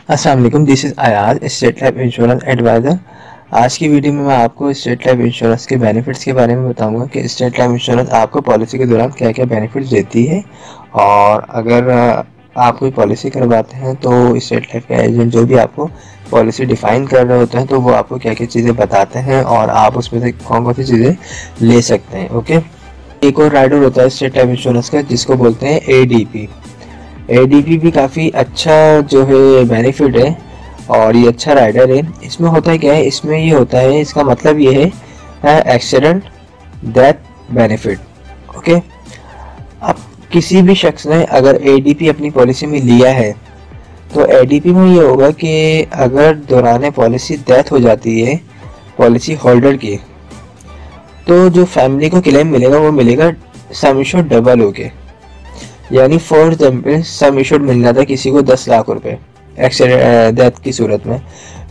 अस्सलाम वालेकुम, this is Ayaz, state life insurance adviser. आज की वीडियो में मैं आपको स्टेट लाइफ इंश्योरेंस के बेनिफिट्स के बारे में बताऊंगा कि स्टेट लाइफ इंश्योरेंस आपको पॉलिसी के दौरान क्या क्या बेनिफिट्स देती है। और अगर आप कोई पॉलिसी करवाते हैं तो स्टेट लाइफ का एजेंट जो भी आपको पॉलिसी डिफ़ाइन कर रहे होते हैं तो वो आपको क्या क्या चीज़ें बताते हैं और आप उसमें से कौन कौन सी चीज़ें ले सकते हैं। ओके, एक और राइडर होता है स्टेट लाइफ इंश्योरेंस का जिसको बोलते हैं ADP। ADP भी काफ़ी अच्छा जो है बेनिफिट है और ये अच्छा राइडर है। इसमें होता है क्या है, इसमें ये होता है, इसका मतलब ये है एक्सीडेंट डेथ बेनिफिट। ओके, अब किसी भी शख्स ने अगर ADP अपनी पॉलिसी में लिया है तो ADP में ये होगा कि अगर दौरान पॉलिसी डेथ हो जाती है पॉलिसी होल्डर की, तो जो फैमिली को क्लेम मिलेगा वो मिलेगा सम एश्योर्ड डबल होके। यानी फॉर एग्जाम्पल सम एश्योर्ड मिल जाता है किसी को 10 लाख रुपए एक्सीडेंट डेथ की सूरत में,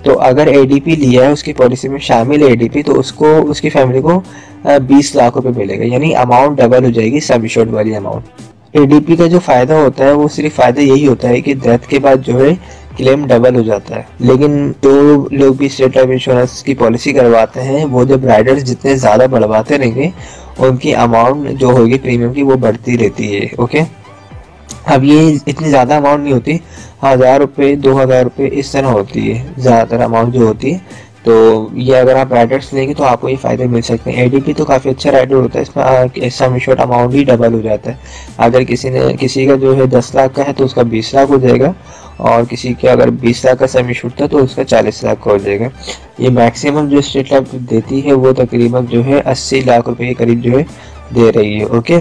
तो अगर ADP लिया है उसकी पॉलिसी में शामिल है ADP, तो उसको उसकी फैमिली को 20 लाख रुपए मिलेगा, यानी अमाउंट डबल हो जाएगी सम एश्योर्ड वाली अमाउंट। ADP का जो फायदा होता है वो सिर्फ फायदा यही होता है कि डेथ के बाद जो है क्लेम डबल हो जाता है। लेकिन जो लोग भी स्टेट लाइफ इंश्योरेंस की पॉलिसी करवाते हैं वो जब राइडर्स जितने ज़्यादा बढ़वाते रहेंगे उनकी अमाउंट जो होगी प्रीमियम की वो बढ़ती रहती है। ओके, अब ये इतनी ज़्यादा अमाउंट नहीं होती, 1000 रुपये 2000 रुपये इस तरह होती है ज़्यादातर अमाउंट जो होती है। तो ये अगर आप राइडर्स लेंगे तो आपको ये फ़ायदे मिल सकते हैं। ADP तो काफ़ी अच्छा राइडर होता है, इसमें सम एश्योर्ड अमाउंट ही डबल हो जाता है। अगर किसी का जो है 10 लाख का है तो उसका 20 लाख हो जाएगा, और किसी के अगर 20 लाख का सम एश्योर्ड था तो उसका 40 लाख का हो जाएगा। ये मैक्सिमम जो स्टेट लाइफ देती है वो तकरीबन जो है 80 लाख रुपये के करीब जो है दे रही है। ओके,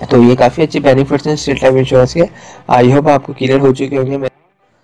तो ये काफ़ी अच्छे बेनिफिट्स हैं स्टेट लाइफ इंश्योरेंस के। आई होप आपको क्लियर हो चुके होंगे।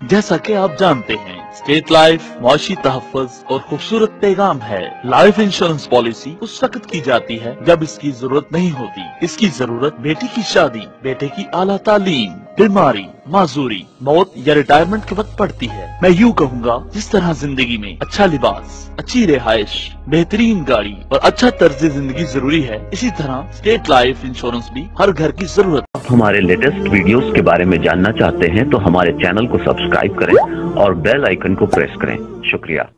जैसा कि आप जानते हैं, स्टेट लाइफ मुआशी तहफ़्फ़ुज़ और खूबसूरत पैगाम है। लाइफ इंश्योरेंस पॉलिसी उस वक्त की जाती है जब इसकी जरूरत नहीं होती। इसकी जरूरत बेटी की शादी, बेटे की आला तालीम, बीमारी, माजूरी, मौत या रिटायरमेंट के वक्त पड़ती है। मैं यूँ कहूँगा, जिस तरह जिंदगी में अच्छा लिबास, अच्छी रिहाइश, बेहतरीन गाड़ी और अच्छा तर्ज जिंदगी जरूरी है, इसी तरह स्टेट लाइफ इंश्योरेंस भी हर घर की जरूरत। हमारे लेटेस्ट वीडियोस के बारे में जानना चाहते हैं तो हमारे चैनल को सब्सक्राइब करें और बेल आइकन को प्रेस करें। शुक्रिया।